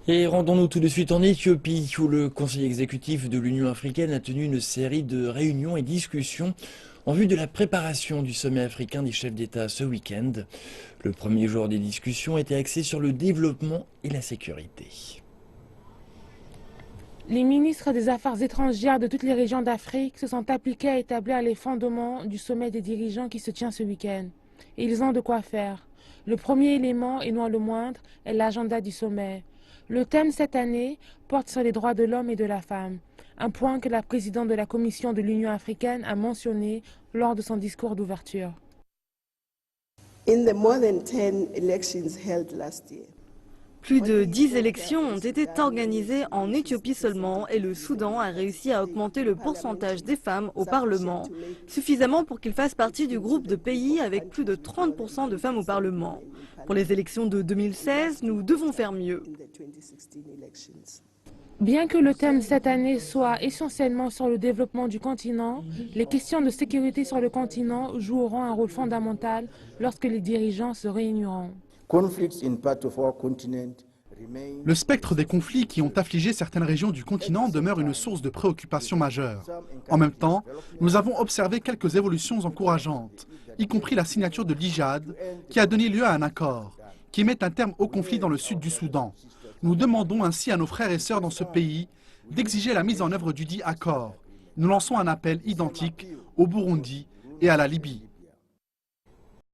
Et rendons-nous tout de suite en Éthiopie, où le Conseil exécutif de l'Union africaine a tenu une série de réunions et discussions en vue de la préparation du sommet africain des chefs d'État ce week-end. Le premier jour des discussions était axé sur le développement et la sécurité. Les ministres des Affaires étrangères de toutes les régions d'Afrique se sont appliqués à établir les fondements du sommet des dirigeants qui se tient ce week-end. Et ils ont de quoi faire. Le premier élément, et non le moindre, est l'agenda du sommet. Le thème cette année porte sur les droits de l'homme et de la femme, un point que la présidente de la Commission de l'Union africaine a mentionné lors de son discours d'ouverture. In the more than 10 elections held last year, Plus de 10 élections ont été organisées en Éthiopie seulement et le Soudan a réussi à augmenter le pourcentage des femmes au Parlement, suffisamment pour qu'il fasse partie du groupe de pays avec plus de 30% de femmes au Parlement. Pour les élections de 2016, nous devons faire mieux. in the 2016 elections. Bien que le thème cette année soit essentiellement sur le développement du continent, les questions de sécurité sur le continent joueront un rôle fondamental lorsque les dirigeants se réuniront. Conflicts in part of our continent remain. Le spectre des conflits qui ont affligé certaines régions du continent demeure une source de préoccupation majeure. En même temps, nous avons observé quelques évolutions encourageantes, y compris la signature de l'IJAD, qui a donné lieu à un accord, qui met un terme au conflit dans le sud du Soudan. Nous demandons ainsi à nos frères et sœurs dans ce pays d'exiger la mise en œuvre du dit accord. Nous lançons un appel identique au Burundi et à la Libye.